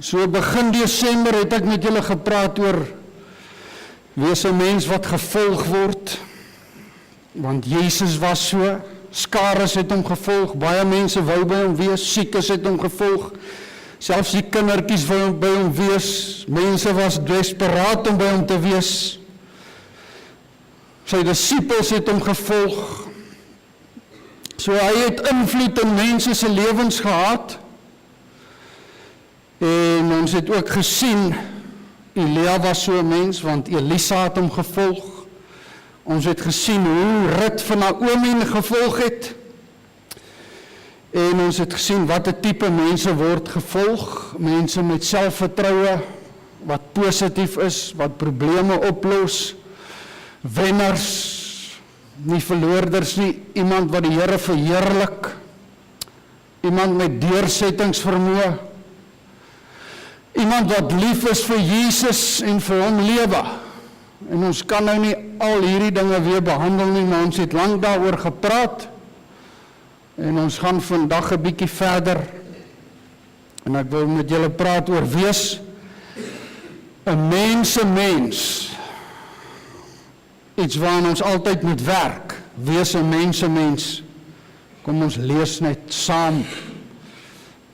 So begin Desember het ek met julle gepraat oor wees 'n mens wat gevolg word, want Jesus was so, skares het hom gevolg, baie mense wou by hom wees, siekes het hom gevolg, selfs die kindertjies wou by hom wees, mense was desperaat om by hom te wees, sy disippels het hom gevolg, so hy het invloed in mense se lewens gehad, en ons het ook gesien, Elia was so 'n mens, want Elisa het hom gevolg. Ons het gesien hoe Rut van Naomi gevolg het. En ons het gesien wat 'n tipe mense word gevolg. Mense met selfvertroue, wat positief is, wat probleme oplos. Wenners, nie verloorders nie. Iemand wat die Here verheerlik. Iemand met deursettingsvermoë. Iemand wat lief is vir Jesus en vir hom lewe. En ons kan nou nie al hierdie dinge weer behandel nie, maar ons het lank daaroor gepraat. En ons gaan vandag 'n bietjie verder. En ek wil met julle praat oor wees 'n mens. Iets waaraan ons altyd moet werk. Wees 'n mens. Kom ons lees net saam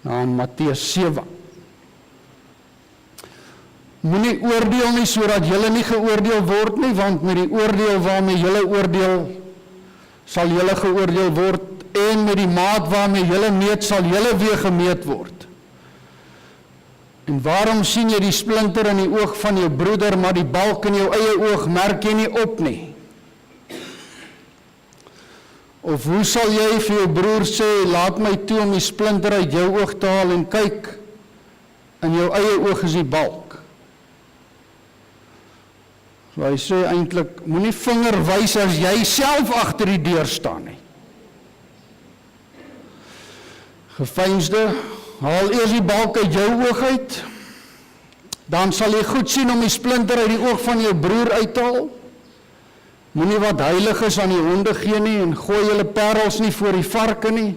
na in Matteus 7. Moenie oordeel nie sodat julle nie geoordeel word nie, want met die oordeel waarmee julle oordeel, sal julle geoordeel word, en met die maat waarmee julle meet, sal julle weer gemeet word. En waarom sien jy die splinter in die oog van jou broeder, maar die balk in jou eie oog merk jy nie op nie? Of hoe sal jy vir jou broer sê, laat my toe om die splinter uit jou oog te haal, en kyk, in jou eie oog is die balk. So hy sê eintlik, moenie vinger wys as jy self agter die deur staan nie. Geveinsde, haal eers die balk uit jou oog uit, dan sal jy goed sien om die splinter uit die oog van jou broer uit te haal. Moenie wat heilig is aan die honde gee nie, en gooi julle parels nie voor die varke nie,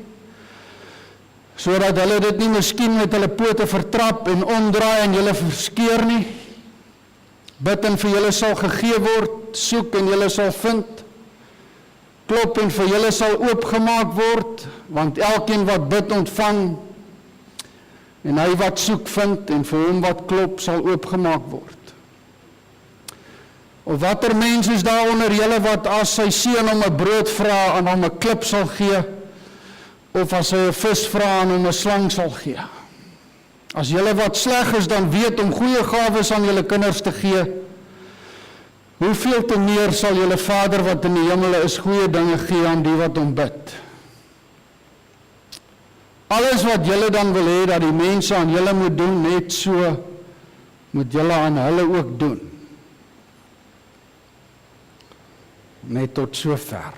sodat hulle dit nie miskien met hulle pote vertrap en omdraai en julle verskeer nie. Bid en vir julle sal gegee word, soek en julle sal vind, klop en vir julle sal oopgemaak word, want elkeen wat bid ontvang, en hy wat soek vind, en vir hom wat klop sal oopgemaak word. Of watter mens is daar onder julle wat as sy seun om 'n brood vra en hom 'n klip sal gee, of as hy 'n vis vra en hom 'n slang sal gee? As julle wat sleg is dan weet om goeie gawes aan julle kinders te gee, hoeveel te meer sal julle Vader wat in die hemele is goeie dinge gee aan die wat hom bid. Alles wat julle dan wil hê dat die mense aan julle moet doen, net so moet julle aan hulle ook doen. Net tot sover.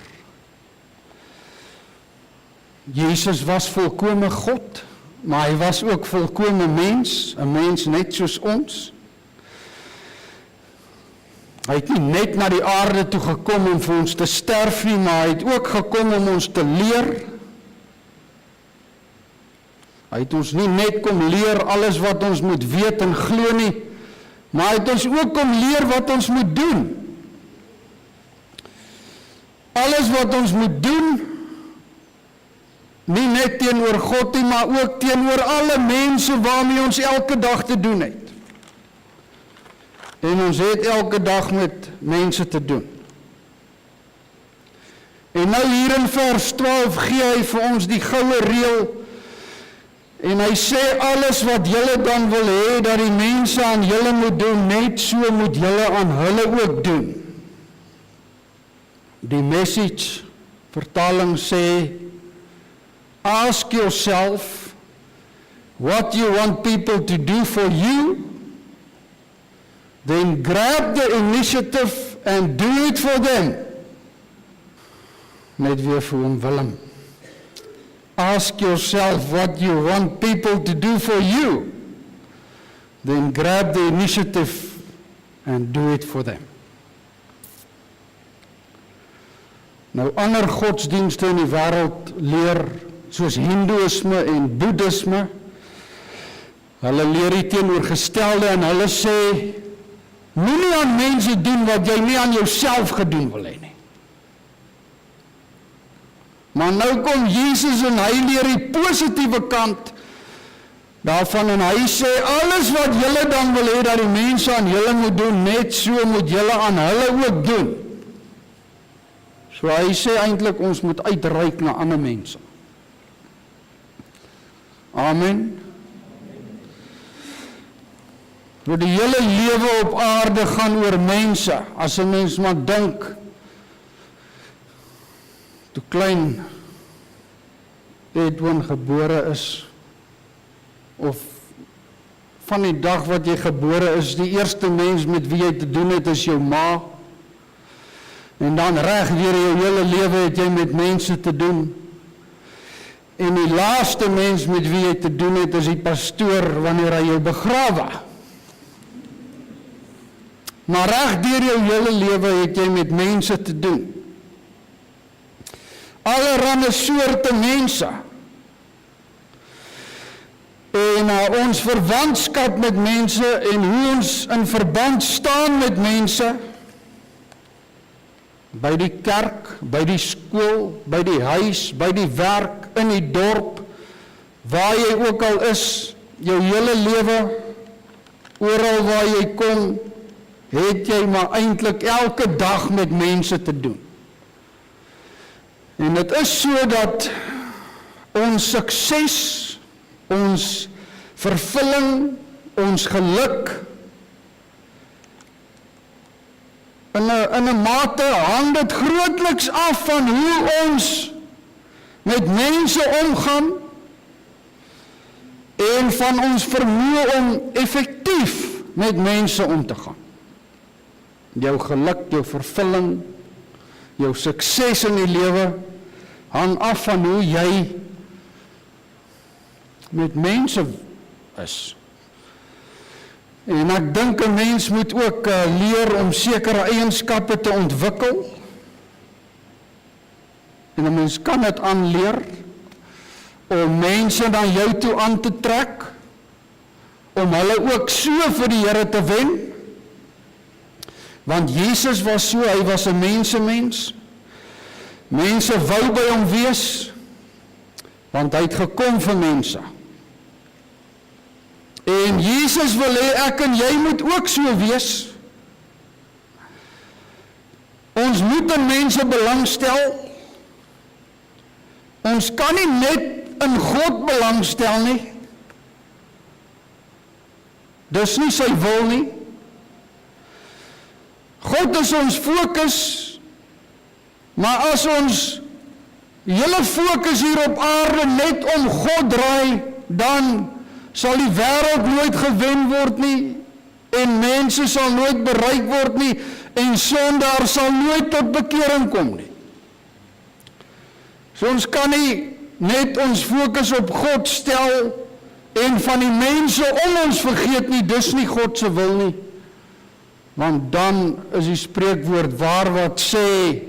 Jesus was volkome God, maar hy was ook volkome mens, 'n mens net soos ons. Hy het nie net na die aarde toe gekom om vir ons te sterf nie, maar hy het ook gekom om ons te leer. Hy het ons nie net kom leer alles wat ons moet weet en glo nie, maar hy het ons ook kom leer wat ons moet doen. Alles wat ons moet doen, nie net teenoor God nie, maar ook teenoor alle mense waarmee ons elke dag te doen het. En ons het elke dag met mense te doen. En nou hier in vers 12 gee hy vir ons die goue reël, en hy sê alles wat julle dan wil hê dat die mense aan julle moet doen, net so moet julle aan hulle ook doen. Die Message vertaling sê, ask yourself what you want people to do for you, then grab the initiative and do it for them. Net weer vir hom Willem. Ask yourself what you want people to do for you, then grab the initiative and do it for them. Nou ander godsdienste in die wêreld leer, soos Hindoeïsme en Boeddhisme, Hulle leer die teenoorgestelde en hulle sê, moenie aan mense doen wat jy nie aan jouself gedoen wil hê nie. Maar nou kom Jesus en hy leer die positiewe kant daarvan en hy sê, alles wat julle dan wil hê dat die mense aan julle moet doen, net so moet julle aan hulle ook doen. So hy sê eintlik ons moet uitreik na ander mense. Amen. Want die hele lewe op aarde gaan oor mense, as 'n mens maar dink, toe klein Edwin gebore is, of van die dag wat jy gebore is, die eerste mens met wie jy te doen het is jou ma, en dan reg deur jou hele lewe het jy met mense te doen, en die laaste mens met wie jy te doen het is die pastoor wanneer hy jou begrawe. Maar reg deur jou hele lewe het jy met mense te doen. Allerhande soorte mense. En ons verwantskap met mense en hoe ons in verband staan met mense, by die kerk, by die skool, by die huis, by die werk, in die dorp, waar jy ook al is, jou hele lewe, oral waar jy kom, het jy maar eintlik elke dag met mense te doen. En dit is so dat ons sukses, ons vervulling, ons geluk, in 'n mate hang dit grootliks af van hoe ons met mense omgaan en van ons vermoë om effektief met mense om te gaan. Jou geluk, jou vervulling, jou sukses in die lewe hang af van hoe jy met mense is. En ek dink 'n mens moet ook leer om sekere eienskappe te ontwikkel. En 'n mens kan dit aanleer om mense na jou toe aan te trek, om hulle ook so vir die Here te wen. Want Jesus was so, hy was 'n mensemens. Mense wou by hom wees, want hy het gekom vir mense. En Jesus wil hê ek en jy moet ook so wees. Ons moet in mense belangstel. Ons kan nie net in God belangstel nie. Dis nie sy wil nie. God is ons fokus, maar as ons hele fokus hier op aarde net om God draai, dan sal die wêreld nooit gewen word nie, en mense sal nooit bereik word nie, en sondaar sal nooit tot bekering kom nie. So ons kan nie net ons fokus op God stel, en van die mense om ons vergeet nie, dis nie God se wil nie. Want dan is die spreekwoord waar wat sê,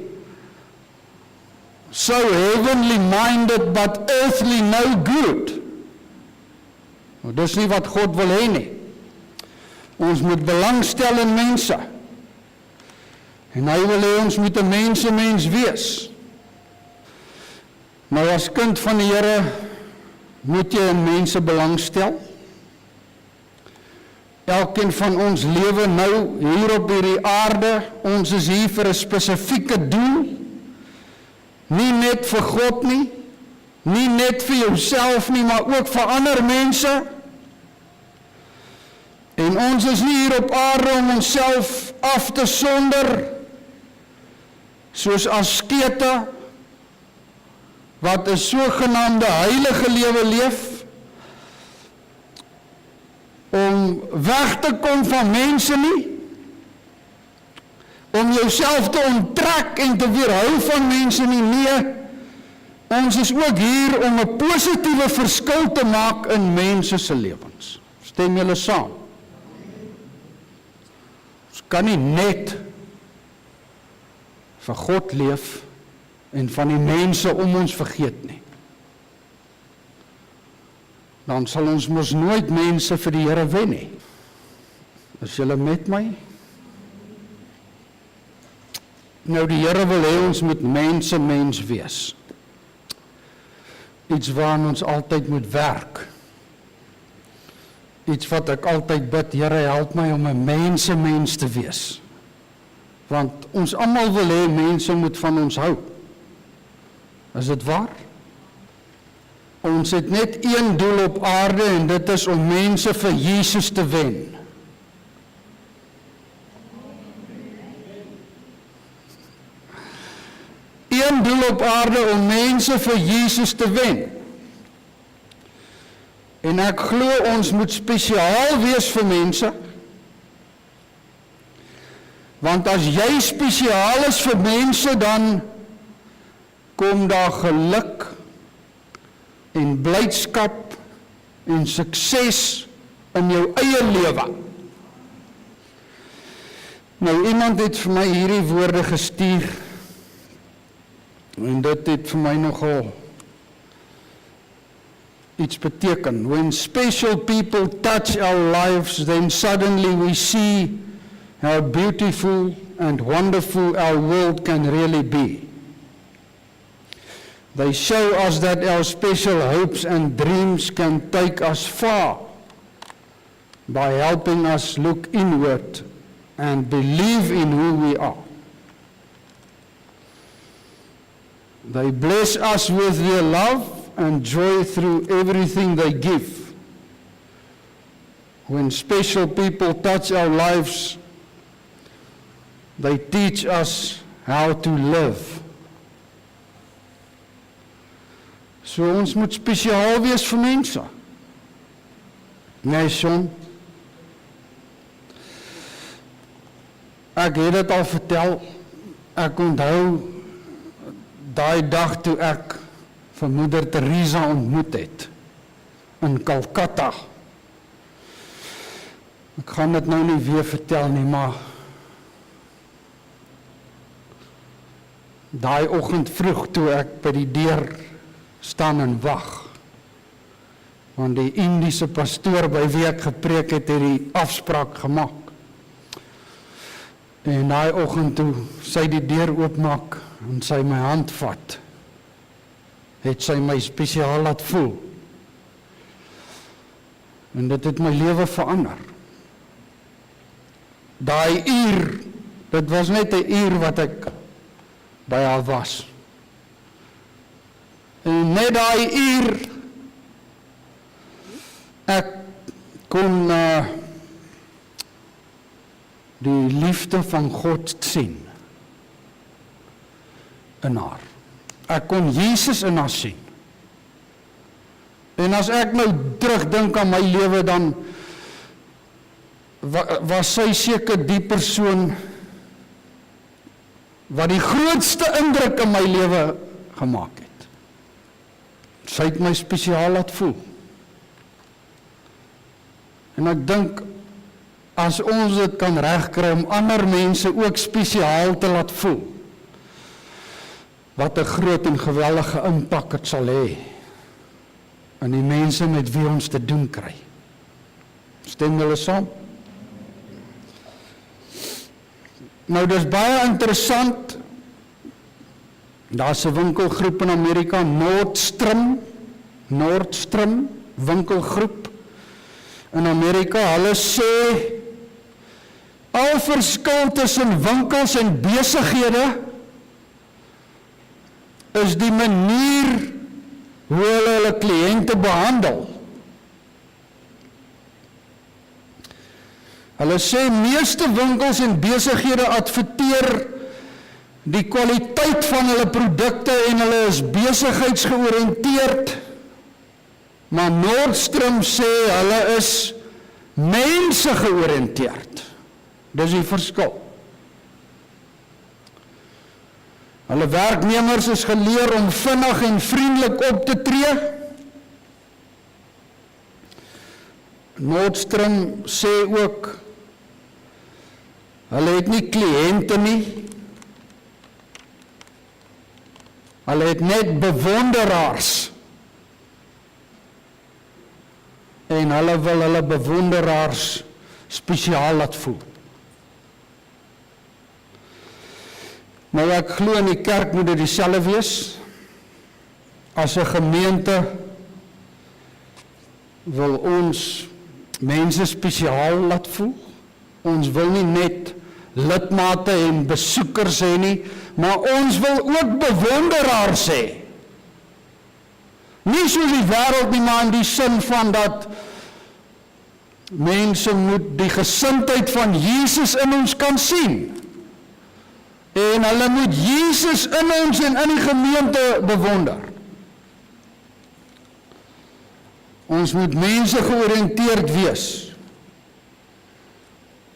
so heavenly minded but earthly no good. Nou, dis nie wat God wil hê nie. Ons moet belangstel in mense. En hy wil hê ons moet 'n mens wees. Nou as kind van die Here moet jy in mense belangstel. Elkeen van ons lewe nou hier op hierdie aarde, ons is hier vir 'n spesifieke doel, nie net vir God nie, nie net vir jouself nie, maar ook vir ander mense. En ons is nie hier op aarde om onsself af te sonder, soos askete, wat 'n sogenaamde heilige lewe leef, om weg te kom van mense nie, om jouself te onttrek en te weerhou van mense nie. Nee, ons is ook hier om 'n positiewe verskil te maak in mense se lewens. Stem julle saam? Ons kan nie net vir God leef en van die mense om ons vergeet nie. dan sal ons mos nooit mense vir die Here wen nie. Is julle met my? Nou die Here wil hê ons moet mens wees. Iets waaraan ons altyd moet werk. Iets wat ek altyd bid, Here help my om 'n mens te wees. Want ons almal wil hê mense moet van ons hou. Is dit waar? Ons het net een doel op aarde en dit is om mense vir Jesus te wen. Een doel op aarde om mense vir Jesus te wen. En ek glo ons moet spesiaal wees vir mense. Want as jy spesiaal is vir mense, dan kom daar geluk en blydskap en sukses in jou eie lewe. Nou iemand het vir my hierdie woorde gestuur en dit het vir my nogal iets beteken. When special people touch our lives, then suddenly we see how beautiful and wonderful our world can really be. They show us that our special hopes and dreams can take us far by helping us look inward and believe in who we are. They bless us with their love and joy through everything they give. When special people touch our lives, they teach us how to live. So ons moet spesiaal wees vir mense. Nee, Sean. Ek het dit al vertel. Ek onthou daai dag toe ek vir Moeder Teresa ontmoet het in Calcutta. Ek gaan dit nou nie weer vertel nie, maar daai oggend vroeg toe ek by die deur staan en wag, want die Indiese pastoor by wie ek gepreek het, het die afspraak gemaak. En daai oggend toe sy die deur oopmaak en sy my hand vat, het sy my spesiaal laat voel. En dit het my lewe verander. Daai uur, dit was net 'n uur wat ek by haar was. En net daai uur, ek kon die liefde van God sien in haar. Ek kon Jesus in haar sien. En as ek nou terugdink aan my lewe, dan was sy seker die persoon wat die grootste indruk in my lewe gemaak het. Sy het my spesiaal laat voel. En ek dink, as ons dit kan regkry om ander mense ook spesiaal te laat voel, wat 'n groot en geweldige impak het sal hê in die mense met wie ons te doen kry. Stem julle saam? Nou, dis baie interessant. Daar's 'n winkelgroep in Amerika, Nordstrom winkelgroep in Amerika. Hulle sê al verskil tussen winkels en besighede is die manier hoe hulle kliënte behandel. Hulle sê meeste winkels en besighede adverteer die kwaliteit van hulle produkte en hulle is besigheidsgeoriënteerd, maar Nordstrom sê hulle is mense georiënteerd. Dis die verskil. Hulle werknemers is geleer om vinnig en vriendelik op te tree. Nordstrom sê ook, hulle het nie kliënte nie. Hulle het net bewonderaars. en hulle wil hulle bewonderaars spesiaal laat voel. Nou ek glo in die kerk moet dit dieselfde wees. As 'n gemeente wil ons mense spesiaal laat voel. Ons wil nie net lidmate en besoekers hê nie, maar ons wil ook bewonderaars hê. Nie soos die wêreld nie, maar in die sin van dat mense moet die gesindheid van Jesus in ons kan sien. En hulle moet Jesus in ons en in die gemeente bewonder. Ons moet mense georiënteerd wees.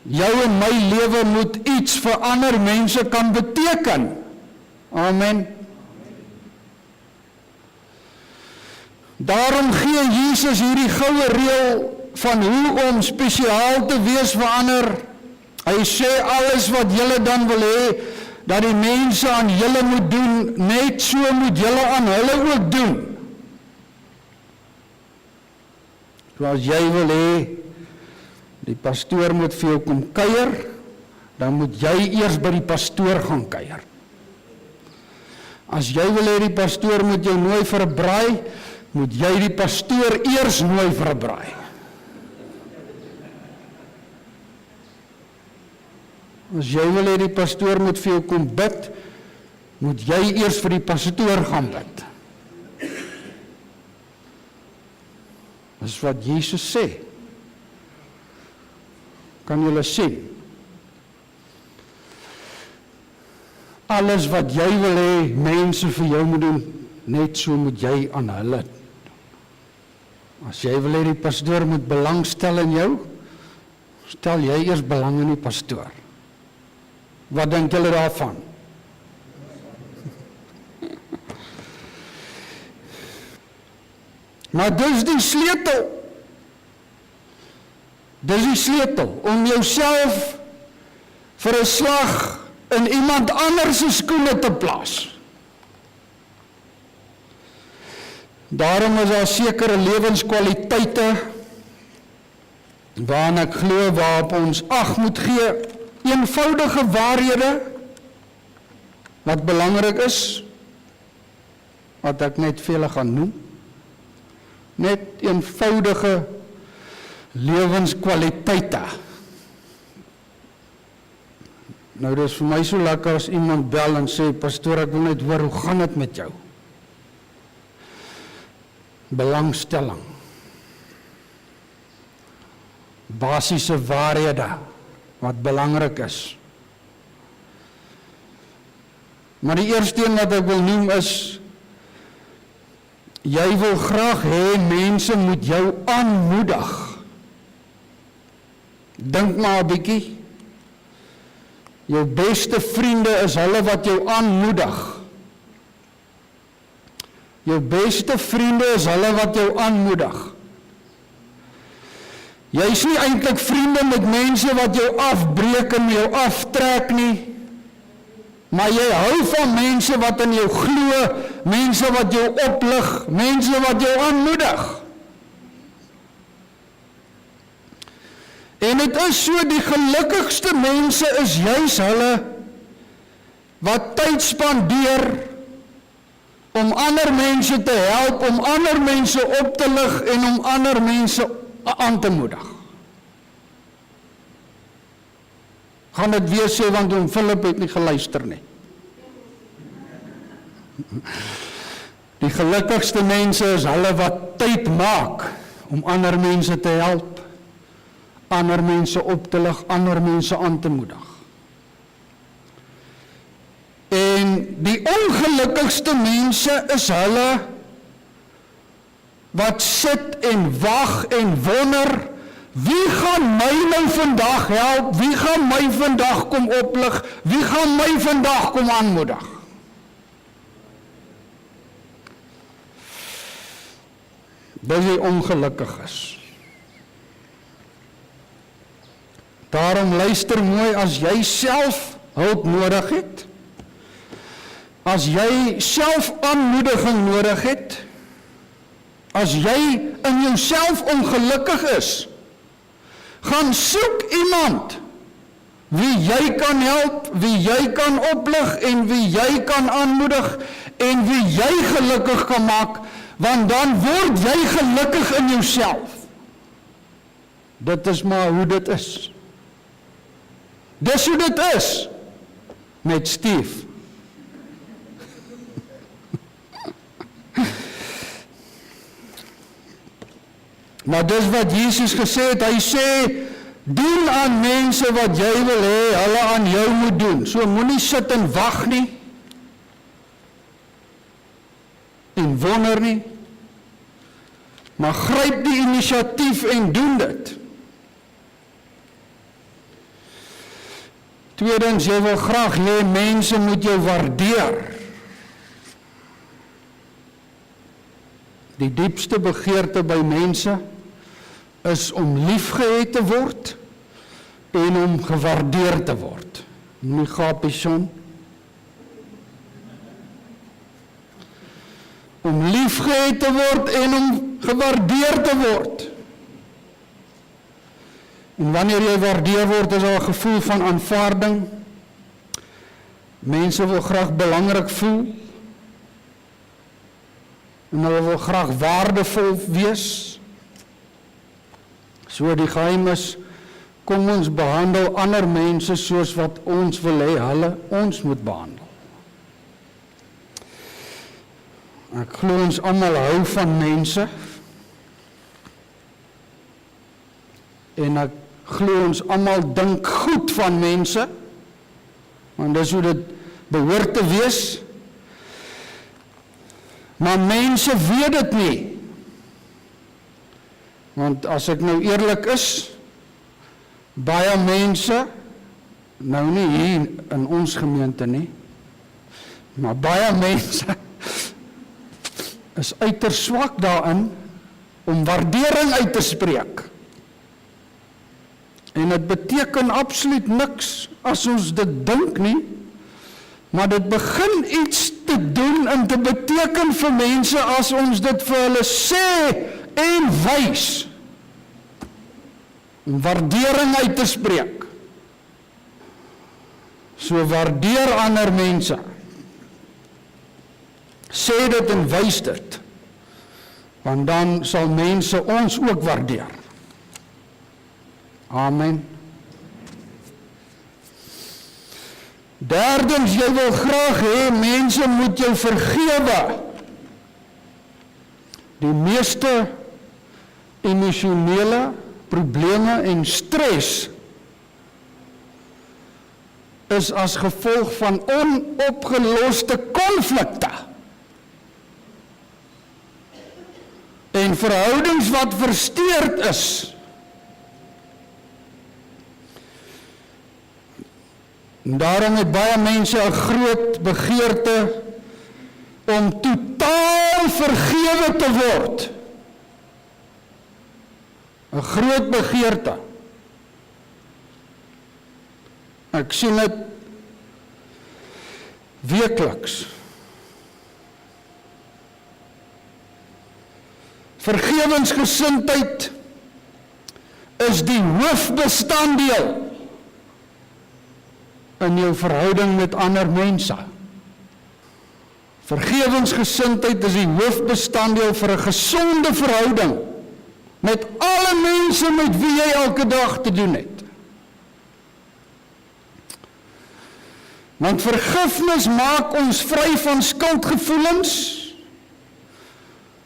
Jou en my lewe moet iets vir ander mense kan beteken. Amen. Daarom gee Jesus hierdie goue reël van hoe om spesiaal te wees vir ander. Hy sê alles wat julle dan wil hê dat die mense aan julle moet doen, net so moet julle aan hulle ook doen. So as jy wil hê die pastoor moet vir jou kom kuier, dan moet jy eers by die pastoor gaan kuier. As jy wil hê die pastoor moet jou nooi vir 'n braai, moet jy die pastoor eers nooi vir 'n braai. As jy wil hê die pastoor moet vir jou kom bid, moet jy eers vir die pastoor gaan bid. Dis wat Jesus sê. Kan julle sien? Alles wat jy wil hê mense vir jou moet doen, net so moet jy aan hulle. As jy wil hê die pastoor moet belangstel in jou, stel jy eers belang in die pastoor. Wat dink julle daarvan? Maar dis die sleutel. Dis die sleutel om jouself vir 'n slag in iemand anders se skoene te plaas. Daarom is daar sekere lewenskwaliteite waaraan ek glo waarop ons ag moet gee, eenvoudige waarhede wat belangrik is, wat ek net vir julle gaan noem. Net eenvoudige lewenskwaliteite. Nou dis vir my so lekker as iemand bel en sê, pastoor, ek wil net hoor, hoe gaan dit met jou? Belangstelling. Basiese waarhede wat belangrik is. Maar die eerste een wat ek wil noem is, jy wil graag hê mense moet jou aanmoedig. Dink maar 'n bietjie. Jou beste vriende is hulle wat jou aanmoedig. Jou beste vriende is hulle wat jou aanmoedig. Jy is nie eintlik vriende met mense wat jou afbreek en jou aftrek nie. Maar jy hou van mense wat in jou glo, mense wat jou oplig, mense wat jou aanmoedig. En dit is so, die gelukkigste mense is juis hulle wat tyd spandeer om ander mense te help, om ander mense op te lig en om ander mense aan te moedig. Gaan dit weer sê, want oom Philip het nie geluister nie. Die gelukkigste mense is hulle wat tyd maak om ander mense te help, ander mense op te lig, ander mense aan te moedig. En die ongelukkigste mense is hulle wat sit en wag en wonder, wie gaan my nou vandag help, wie gaan my vandag kom oplig, wie gaan my vandag kom aanmoedig. Dis die ongelukkiges. Daarom luister mooi, as jy self hulp nodig het, as jy self aanmoediging nodig het, As jy in jouself ongelukkig is, gaan soek iemand wie jy kan help, wie jy kan oplig en wie jy kan aanmoedig en wie jy gelukkig kan maak, want dan word jy gelukkig in jouself. Dit is maar hoe dit is. Dis hoe dit is met Steve. Maar dis wat Jesus gesê het, hy sê, doen aan mense wat jy wil hê, hulle aan jou moet doen. So moenie sit en wag nie, en wonder nie, maar gryp die inisiatief en doen dit. Tweedens, jy wil graag hê mense moet jou waardeer. Die diepste begeerte by mense is om liefgehad te word en om gewaardeer te word. Moenie gapie son. Om liefgehad te word en om gewaardeer te word. En wanneer jy waardeer word, is daar 'n gevoel van aanvaarding. Mense wil graag belangrik voel. En hulle wil graag waardevol wees. So die geheim is, kom ons behandel ander mense soos wat ons wil hê hulle ons moet behandel. Ek glo ons almal hou van mense. En ek glo ons almal dink goed van mense. Want dis hoe dit behoort te wees. Maar mense weet dit nie. Want as ek nou eerlik is, baie mense, nou nie hier in ons gemeente nie, maar baie mense is uiters swak daarin om waardering uit te spreek. En dit beteken absoluut niks as ons dit dink nie, maar dit begin iets te doen en te beteken vir mense as ons dit vir hulle sê en wys. Om waardering uit te spreek. So waardeer ander mense. Sê dit en wys dit. Want dan sal mense ons ook waardeer. Amen. Derdens, jy wil graag hê mense moet jou vergewe. Die meeste emosionele probleme en stres is as gevolg van onopgeloste konflikte. En verhoudings wat versteurd is. En daarom het baie mense 'n groot begeerte om totaal vergewe te word. 'n Groot begeerte. Ek sien dit weekliks. Vergewensgesindheid is die hoofbestanddeel in jou verhouding met ander mense. Vergewensgesindheid is die hoofbestanddeel vir 'n gesonde verhouding met alle mense met wie jy elke dag te doen het. Want vergifnis maak ons vry van skuldgevoelens.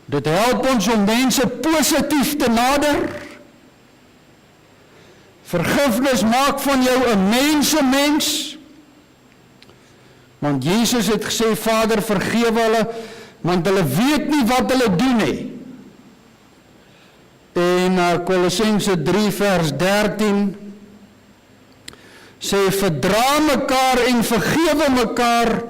Dit help ons om mense positief te nader. Vergifnis maak van jou 'n mens. Want Jesus het gesê, Vader, vergewe hulle, want hulle weet nie wat hulle doen nie. En Kolossense 3 vers 13 sê, verdra mekaar en vergewe mekaar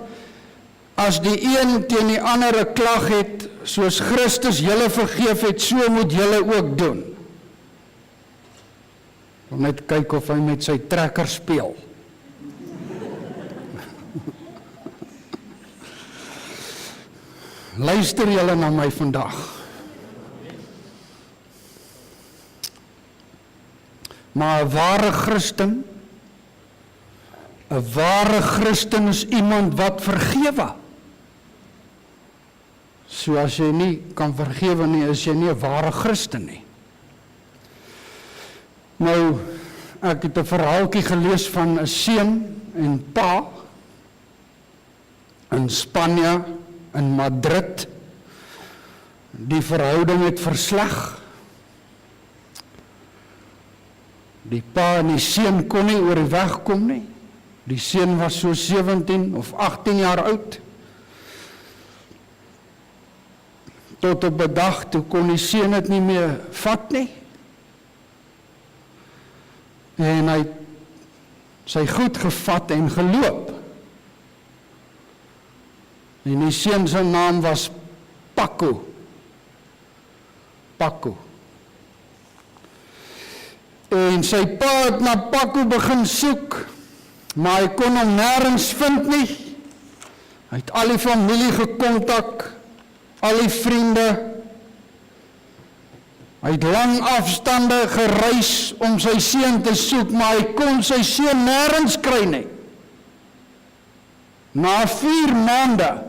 as die een teen die ander 'n klag het, soos Christus julle vergeef het, so moet julle ook doen. Ek wil net kyk of hy met sy trekker speel. Luister julle na my vandag. Maar 'n ware Christen is iemand wat vergewe. So as jy nie kan vergewe nie, is jy nie 'n ware Christen nie. Nou, ek het 'n verhaaltjie gelees van 'n seun en pa in Spanje, in Madrid. Die verhouding het versleg. Die pa en die seun kon nie oor die weg kom nie. Die seun was so 17 of 18 jaar oud. Tot op 'n dag toe kon die seun dit nie meer vat nie. En hy het sy goed gevat en geloop. En die seun se naam was Paco. En sy pa het na Paco begin soek, maar hy kon hom nêrens vind nie. Hy het al die familie gekontak, al die vriende. Hy het lang afstande gereis om sy seun te soek, maar hy kon sy seun nêrens kry nie. Na 4 maande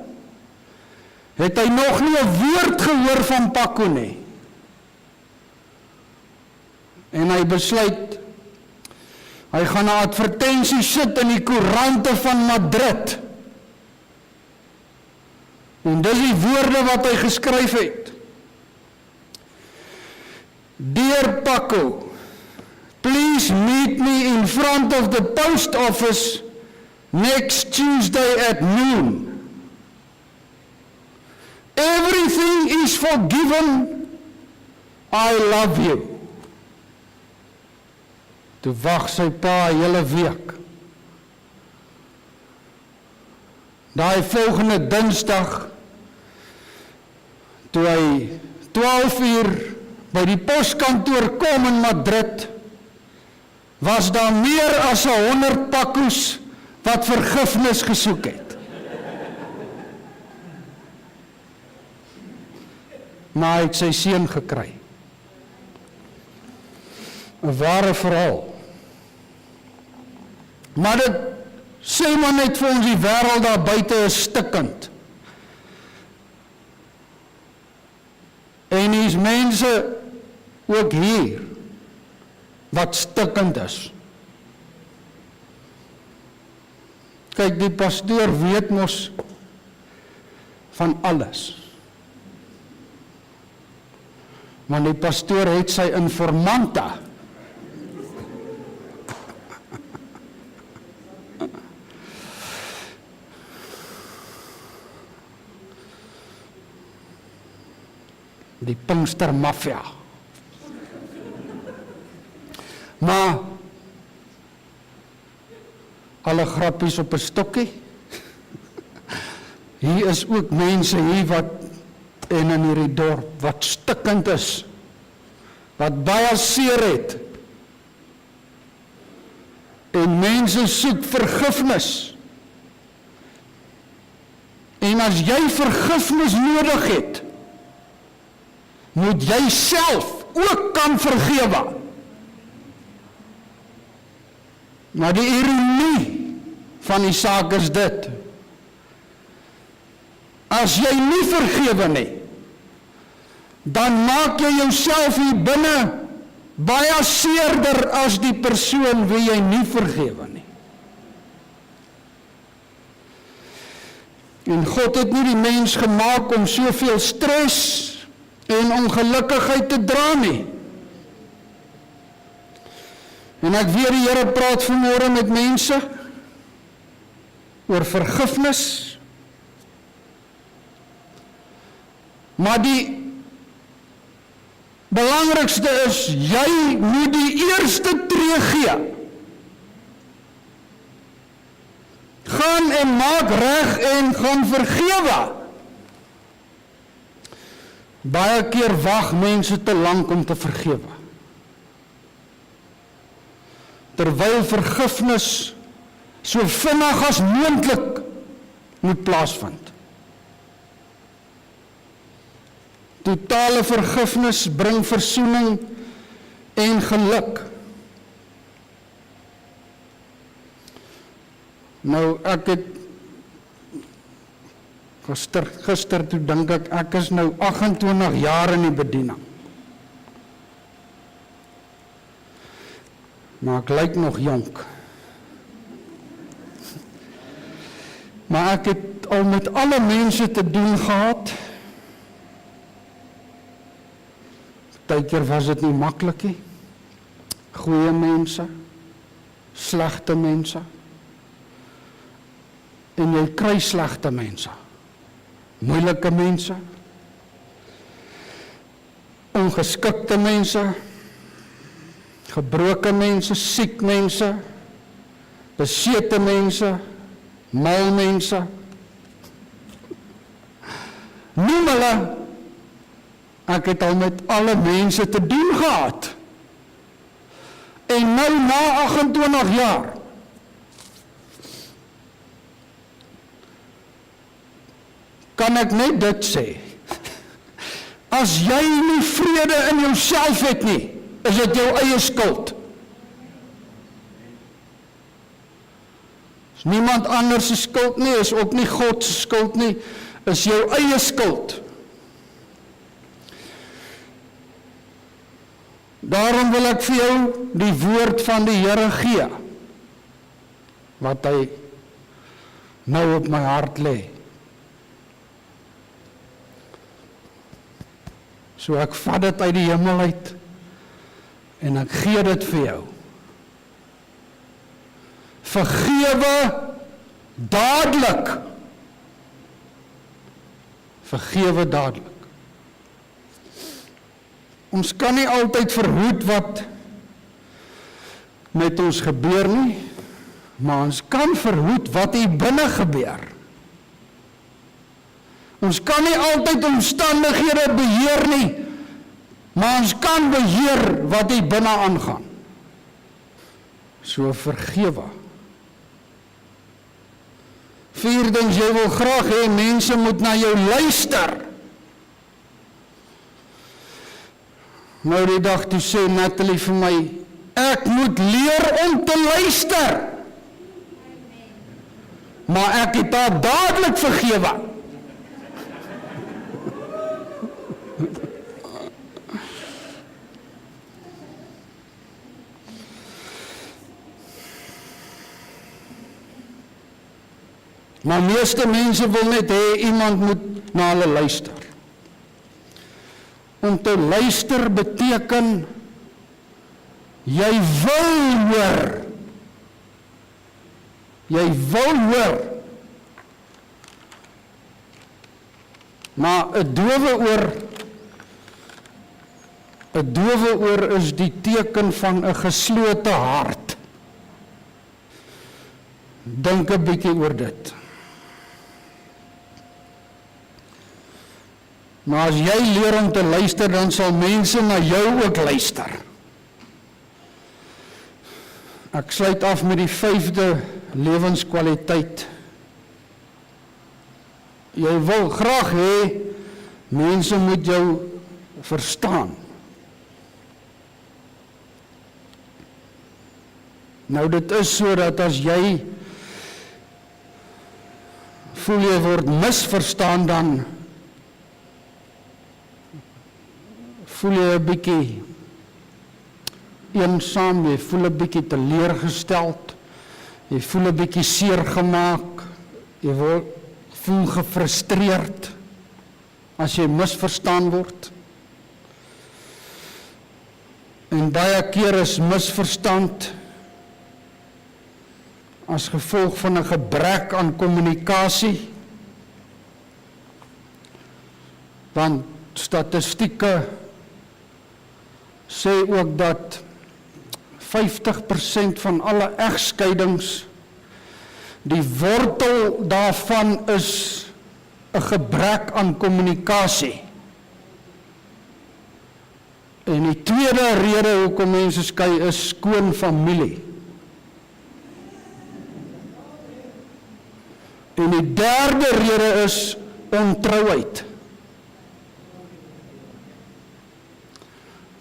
het hy nog nie 'n woord gehoor van Paco nie. En hy besluit, hy gaan 'n advertensie sit in die koerante van Madrid. En dis die woorde wat hy geskryf het. Dear Paco, please meet me in front of the post office next Tuesday at noon. Everything is forgiven. I love you. Toe wag sy pa 'n hele week. Daai volgende Dinsdag, toe hy 12 uur by die poskantoor kom in Madrid, was daar meer as 100 Pacos wat vergifnis gesoek het. Maar hy het sy seun gekry. 'n ware verhaal. Maar dit sê maar net vir ons, die wêreld daar buite is stikkend. En hier's mense ook hier wat stikkend is. Kyk, die pastoor weet mos van alles. Want die pastoor het sy informante. Die Pinkster Mafia. Maar alle grappies op 'n stokkie. Hier is ook mense hier wat en in hierdie dorp wat stikkend is, wat baie seer het. En mense soek vergifnis. En as jy vergifnis nodig het, moet jy self ook kan vergewe. Maar die ironie van die saak is dit. As jy nie vergewe nie, dan maak jy jouself hier binne baie seerder as die persoon wie jy nie vergewe nie. En God het nie die mens gemaak om soveel stres en ongelukkigheid te dra nie. En ek weet die Here praat vanmôre met mense oor vergifnis. Maar die belangrikste is, jy moet die eerste tree gee. Gaan en maak reg en gaan vergewe. Baie keer wag mense te lank om te vergewe. Terwyl vergifnis so vinnig as moontlik moet plaasvind. Totale vergifnis bring versoening en geluk. Nou, ek het gister toe dink ek is nou 28 jaar in die bediening. Maar ek lyk nog jonk. Maar ek het al met alle mense te doen gehad. Partykeer was dit nie maklik nie. Goeie mense, slegte mense. En jy kry slegte mense. Moeilike mense. Ongeskikte mense. Gebroke mense, siek mense. Besete mense. Mal mense. Noem hulle. Ek het al met alle mense te doen gehad. En nou na 28 jaar. Kan ek net dit sê. As jy nie vrede in jouself het nie, is dit jou eie skuld. Is niemand anders se skuld nie, is ook nie God se skuld nie, is jou eie skuld. Daarom wil ek vir jou die woord van die Here gee, wat hy nou op my hart lê. So ek vat dit uit die hemel uit, en ek gee dit vir jou. Vergewe dadelik. Vergewe dadelik. Ons kan nie altyd verhoed wat met ons gebeur nie, maar ons kan verhoed wat hier binne gebeur. Ons kan nie altyd omstandighede beheer nie, maar ons kan beheer wat hier binne aangaan. So vergewe. Vierdens, jy wil graag hê mense moet na jou luister. Nou die dag toe sê Natalie vir my, ek moet leer om te luister. Maar ek het haar dadelik vergewe. Maar meeste mense wil net hê iemand moet na hulle luister. Om te luister beteken, jy wil hoor. Jy wil hoor. Maar 'n dowe oor is die teken van 'n geslote hart. Dink 'n bietjie oor dit. Maar as jy leer om te luister, dan sal mense na jou ook luister. Ek sluit af met die 5de lewenskwaliteit. Jy wil graag hê, mense moet jou verstaan. Nou dit is so dat as jy voel jy word misverstaan, dan voel jy 'n bietjie eensaam, jy voel 'n bietjie teleurgesteld, jy voel 'n bietjie seer gemaak, jy voel gefrustreerd as jy misverstaan word. En baie keer is misverstand as gevolg van 'n gebrek aan kommunikasie, want statistieke sê ook dat 50% van alle egskeidings, die wortel daarvan is 'n gebrek aan kommunikasie. En die tweede rede hoekom mense skei is skoon familie. En die derde rede is ontrouheid.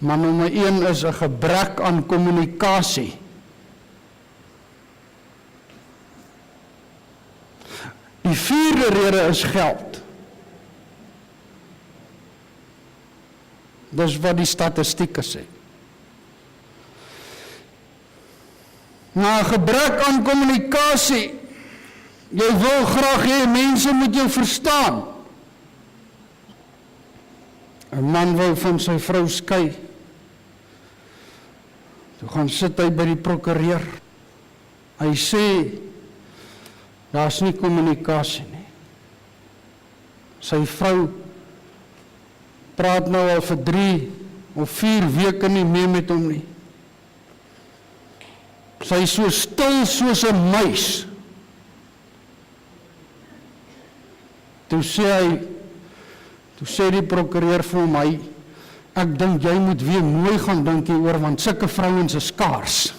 Maar nommer 1 is 'n gebrek aan kommunikasie. Die 4de rede is geld. Dis wat die statistieke sê. Na gebrek aan kommunikasie, jy wil graag hê mense moet jou verstaan. 'n Man wou van sy vrou skei. Toe gaan sit hy by die prokureur. Hy sê, daar's nie kommunikasie nie. Sy vrou praat nou al vir 3 of 4 weke nie meer met hom nie. Sy is so stil soos 'n muis. Toe sê die prokureur vir hom, ek dink jy moet weer mooi gaan dink hieroor, want sulke vrouens is skaars.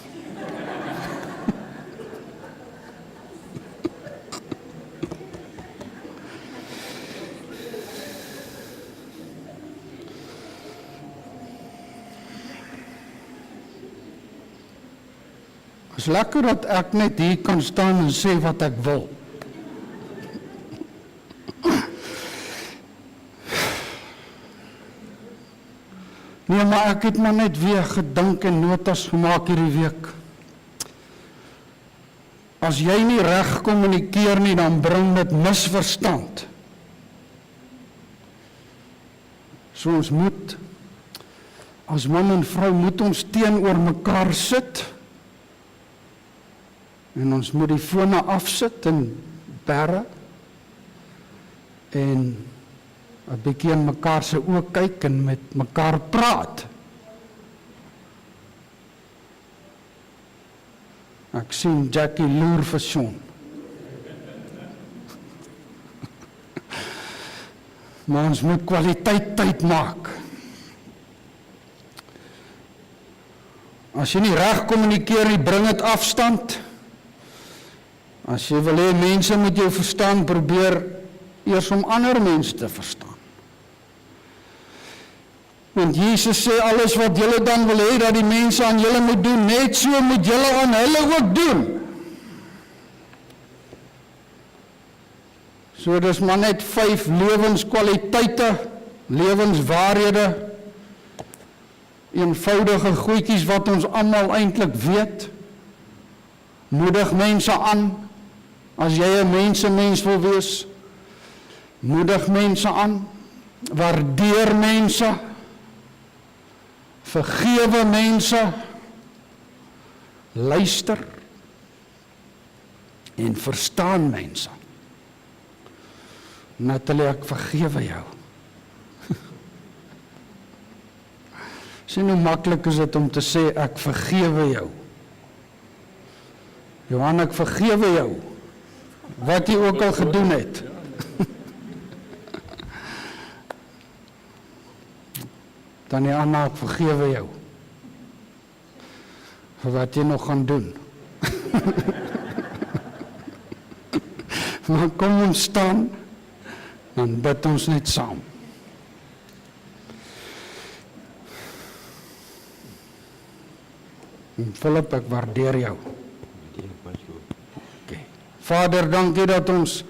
Is lekker dat ek net hier kan staan en sê wat ek wil. Nee, maar ek het maar net weer gedink en notas gemaak hierdie week. As jy nie reg kommunikeer nie, dan bring dit misverstand. So ons moet, as man en vrou, moet ons teenoor mekaar sit, en ons moet die fone afsit en berre, en 'n bietjie in mekaar se oë kyk en met mekaar praat. Ek sien Jackie loer vir Sean. Maar ons moet kwaliteit tyd maak. As jy nie reg kommunikeer nie, bring dit afstand. As jy wil hê mense moet jou verstaan, probeer eers om ander mense te verstaan. Want Jesus sê, alles wat julle dan wil hê dat die mense aan julle moet doen, net so moet julle aan hulle ook doen. So dis maar net 5 lewenskwaliteite, lewenswaarhede, eenvoudige goedjies wat ons almal eintlik weet. Moedig mense aan, as jy 'n mens wil wees. Moedig mense aan, waardeer mense, vergewe mense, luister en verstaan mense. Natalie, ek vergewe jou. Sien hoe maklik is dit om te sê, ek vergewe jou. Johan, ek vergewe jou, wat jy ook al gedoen het. Dan die Anna, ek vergewe jou, vir wat jy nog gaan doen. Maar kom ons staan, dan bid ons net saam. En Philip, ek waardeer jou. Okay. Vader, dankie dat ons